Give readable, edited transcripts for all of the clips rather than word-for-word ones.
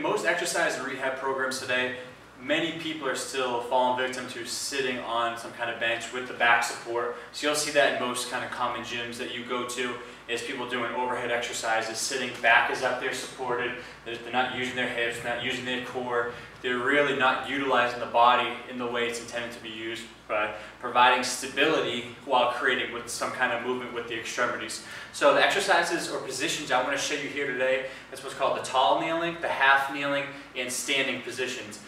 In most exercise and rehab programs today, many people are still falling victim to sitting on some kind of bench with the back support. So you'll see that in most kind of common gyms that you go to, is people doing overhead exercises, sitting, back is up there supported, they're not using their hips, not using their core, they're really not utilizing the body in the way it's intended to be used, by providing stability while creating with some kind of movement with the extremities. So the exercises or positions I want to show you here today, that's what's called the tall kneeling, the half kneeling, and standing positions.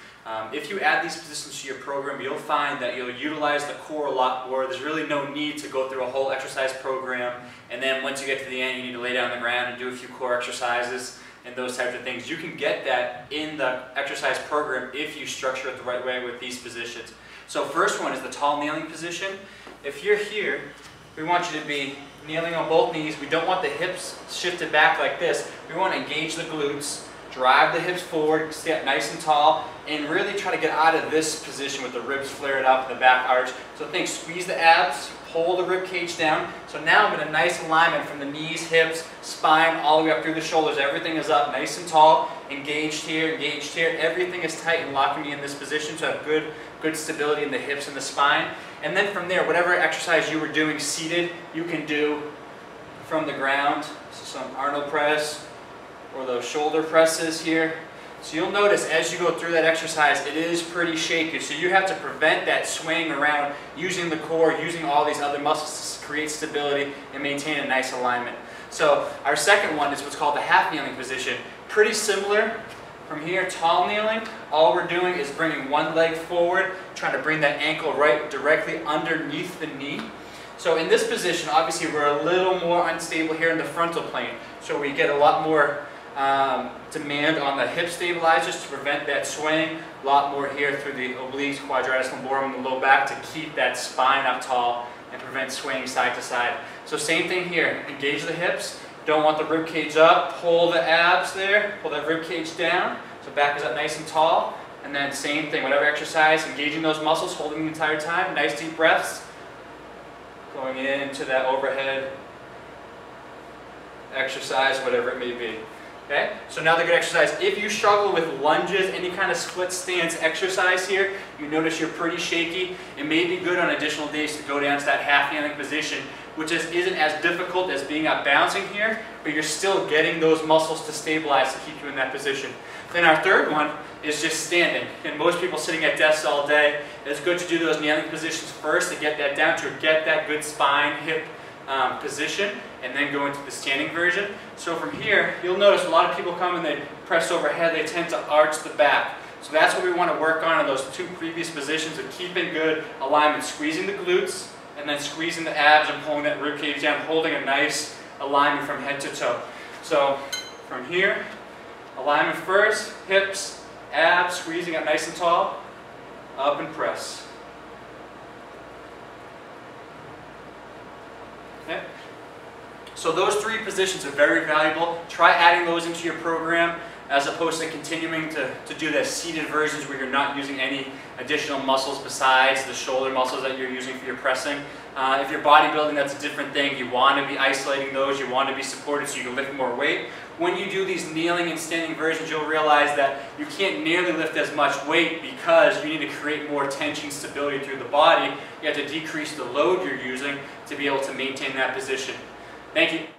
If you add these positions to your program, you'll find that you'll utilize the core a lot more. There's really no need to go through a whole exercise program, and then once you get to the end, you need to lay down on the ground and do a few core exercises and those types of things. You can get that in the exercise program if you structure it the right way with these positions. So first one is the tall kneeling position. If you're here, we want you to be kneeling on both knees. We don't want the hips shifted back like this. We want to engage the glutes, drive the hips forward, stay up nice and tall, and really try to get out of this position with the ribs flared up and the back arch. So think, squeeze the abs, pull the rib cage down. So now I'm in a nice alignment from the knees, hips, spine, all the way up through the shoulders. Everything is up nice and tall, engaged here, engaged here. Everything is tight and locking me in this position to have good stability in the hips and the spine. And then from there, whatever exercise you were doing seated, you can do from the ground. So some Arnold press, or those shoulder presses here. So you'll notice as you go through that exercise, it is pretty shaky. So you have to prevent that swaying around using the core, using all these other muscles to create stability and maintain a nice alignment. So our second one is what's called the half kneeling position. Pretty similar. From here, tall kneeling, all we're doing is bringing one leg forward, trying to bring that ankle right directly underneath the knee. So in this position, obviously we're a little more unstable here in the frontal plane. So we get a lot more demand on the hip stabilizers to prevent that swaying, a lot more here through the obliques, quadratus lumborum, and the low back to keep that spine up tall and prevent swaying side to side. So same thing here, engage the hips, don't want the rib cage up, pull the abs there, pull that rib cage down, so back is up nice and tall, and then same thing, whatever exercise, engaging those muscles, holding the entire time, nice deep breaths, going into that overhead exercise, whatever it may be. Okay? So now the good exercise. If you struggle with lunges, any kind of split stance exercise here, you notice you're pretty shaky, it may be good on additional days to go down to that half kneeling position, which isn't as difficult as being up bouncing here, but you're still getting those muscles to stabilize to keep you in that position. Then our third one is just standing. And most people sitting at desks all day, it's good to do those kneeling positions first to get that down, to get that good spine, hip position, and then go into the standing version. So from here, you'll notice a lot of people come and they press overhead, they tend to arch the back. So that's what we want to work on in those two previous positions of keeping good alignment, squeezing the glutes, and then squeezing the abs and pulling that rib cage down, holding a nice alignment from head to toe. So from here, alignment first, hips, abs, squeezing up nice and tall, up and press. Okay. So those three positions are very valuable. Try adding those into your program as opposed to continuing to do the seated versions where you're not using any additional muscles besides the shoulder muscles that you're using for your pressing. If you're bodybuilding, that's a different thing. You want to be isolating those, you want to be supported so you can lift more weight. When you do these kneeling and standing versions, you'll realize that you can't nearly lift as much weight because you need to create more tension, stability through the body. You have to decrease the load you're using to be able to maintain that position. Thank you.